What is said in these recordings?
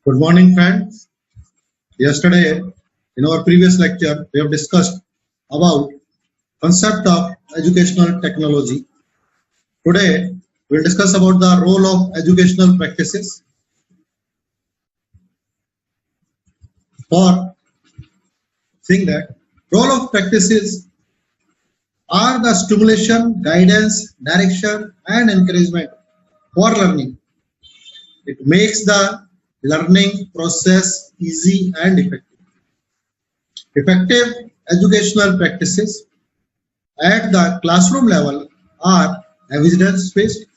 Good morning, friends. Yesterday, in our previous lecture, we have discussed about concept of educational technology. Today, we'll discuss about the role of educational practices. For seeing that, role of practices are the stimulation, guidance, direction, and encouragement for learning. It makes the learning process easy and effective. Effective educational practices at the classroom level are evidence-based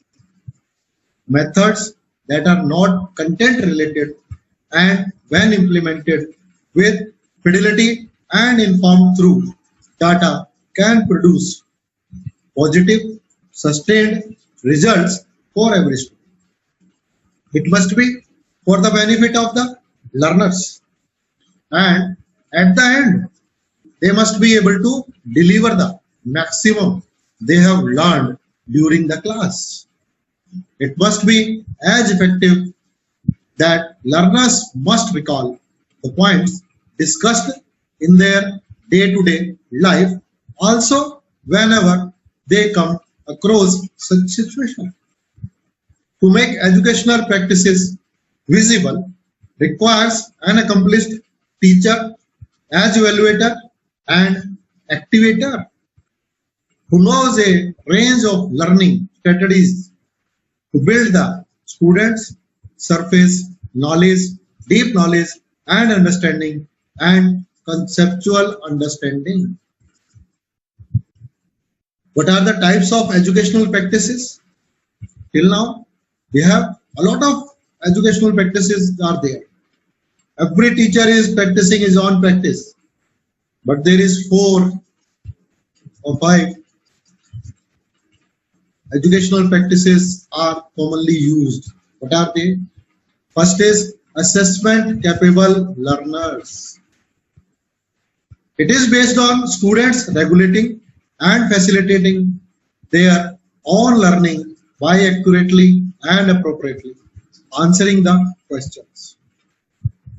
methods that are not content-related and when implemented with fidelity and informed through data can produce positive, sustained results for every student. It must be for the benefit of the learners, and at the end they must be able to deliver the maximum they have learned during the class. It must be as effective that learners must recall the points discussed in their day-to-day life also whenever they come across such situation. To make educational practices visible requires an accomplished teacher as evaluator and activator who knows a range of learning strategies to build the students' surface knowledge, deep knowledge and understanding and conceptual understanding. What are the types of educational practices? Till now, we have a lot of educational practices are there. Every teacher is practicing his own practice, but there is 4 or 5 educational practices are commonly used. What are they? First is assessment capable learners. It is based on students regulating and facilitating their own learning by accurately and appropriately answering the questions.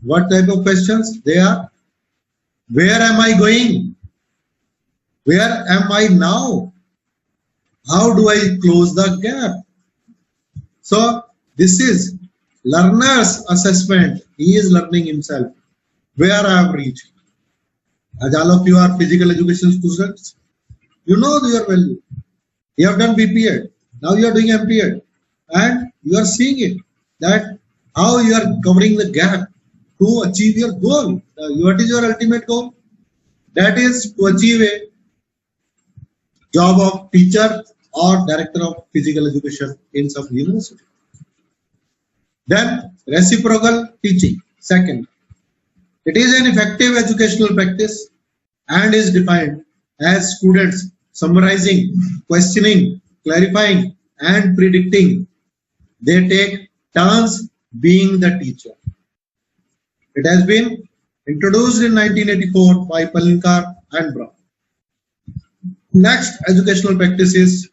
What type of questions? They are: where am I going? Where am I now? How do I close the gap? So this is learner's assessment. He is learning himself. Where I have reached. As all of you are physical education students, you know your value. You have done BPEd. Now you are doing MPEd. And you are seeing it, that how you are covering the gap to achieve your goal. What is your ultimate goal? That is to achieve a job of teacher or director of physical education in some university. Then reciprocal teaching. Second, it is an effective educational practice and is defined as students summarizing, questioning, clarifying and predicting. They take turns being the teacher. It has been introduced in 1984 by Palikar and Brown. Next educational practice is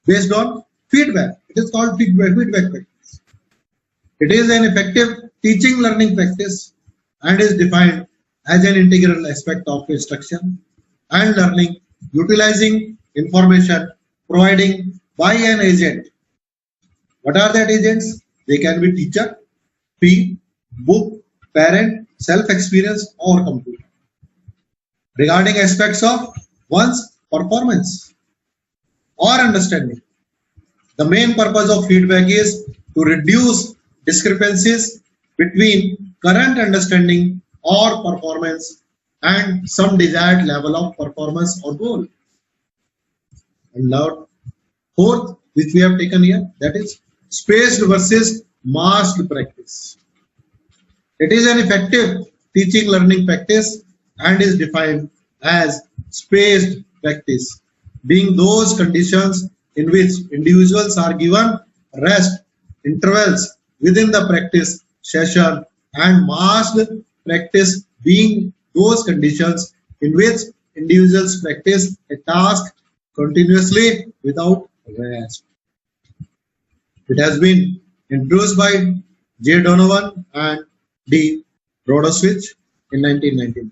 based on feedback. It is called feedback practice. It is an effective teaching learning practice and is defined as an integral aspect of instruction and learning, utilizing information provided by an agent. What are that agents? They can be teacher, P, book, parent, self-experience or computer. Regarding aspects of one's performance or understanding, the main purpose of feedback is to reduce discrepancies between current understanding or performance and some desired level of performance or goal. And now, fourth, which we have taken here, that is spaced versus massed practice. It is an effective teaching learning practice and is defined as spaced practice, being those conditions in which individuals are given rest intervals within the practice session, and massed practice being those conditions in which individuals practice a task continuously without rest. It has been introduced by J. Donovan and D. Rhodoswitch in 1999.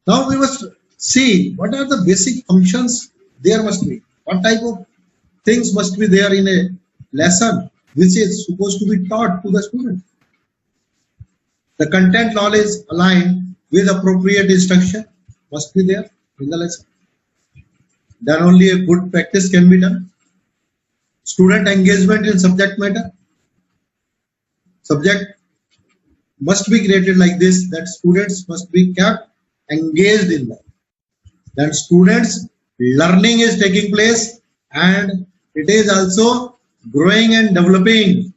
Now we must see what are the basic functions there must be. What type of things must be there in a lesson which is supposed to be taught to the student. The content knowledge aligned with appropriate instruction must be there in the lesson. Then only a good practice can be done. Student engagement in subject matter. Subject must be created like this, that students must be kept engaged in that. Then students learning is taking place and it is also growing and developing.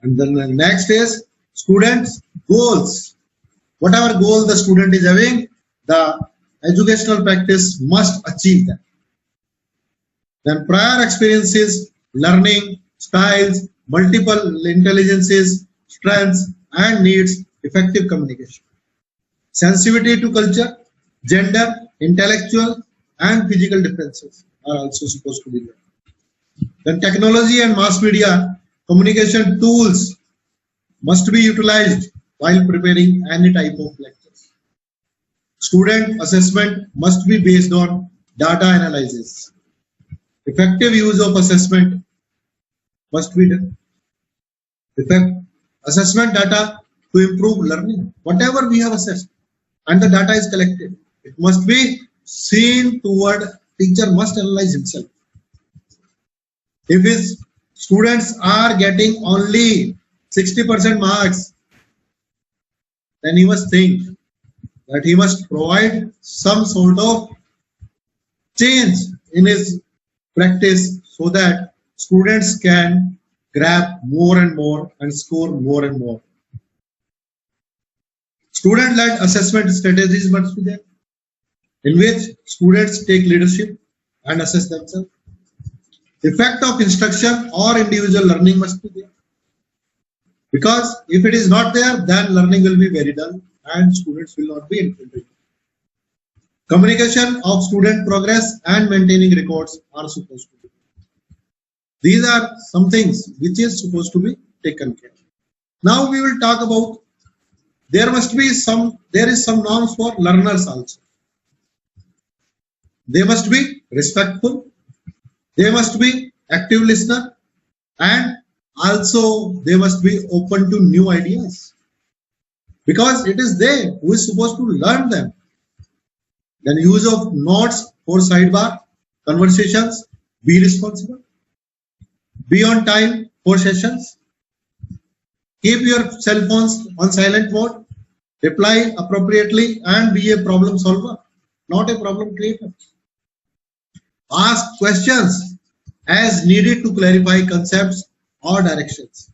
And then the next is students goals. Whatever goal the student is having, the educational practice must achieve that. Then prior experiences, learning, styles, multiple intelligences, strengths and needs, effective communication. Sensitivity to culture, gender, intellectual and physical differences are also supposed to be there. Then technology and mass media communication tools must be utilized while preparing any type of lectures. Student assessment must be based on data analysis. Effective use of assessment must be done. Assessment data to improve learning. Whatever we have assessed and the data is collected, it must be seen toward teacher must analyze himself. If his students are getting only 60% marks, then he must think that he must provide some sort of change in his practice so that students can grab more and more and score more and more. Student-led assessment strategies must be there, in which students take leadership and assess themselves. Effect of instruction or individual learning must be there. Because if it is not there, then learning will be very dull and students will not be infiltrated. Communication of student progress and maintaining records are supposed to be. These are some things which is supposed to be taken care of. Now we will talk about there is some norms for learners also. They must be respectful, they must be active listener, and also they must be open to new ideas, because it is they who is supposed to learn them. Then use of notes for sidebar conversations, be responsible, be on time for sessions, keep your cell phones on silent mode, reply appropriately and be a problem solver, not a problem creator. Ask questions as needed to clarify concepts or directions.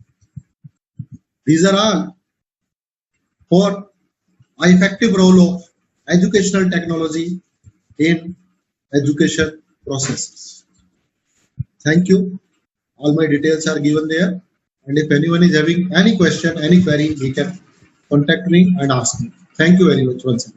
These are all for an effective role of educational technology in education processes. Thank you. All my details are given there. And if anyone is having any question, any query, he can contact me and ask me. Thank you very much once again.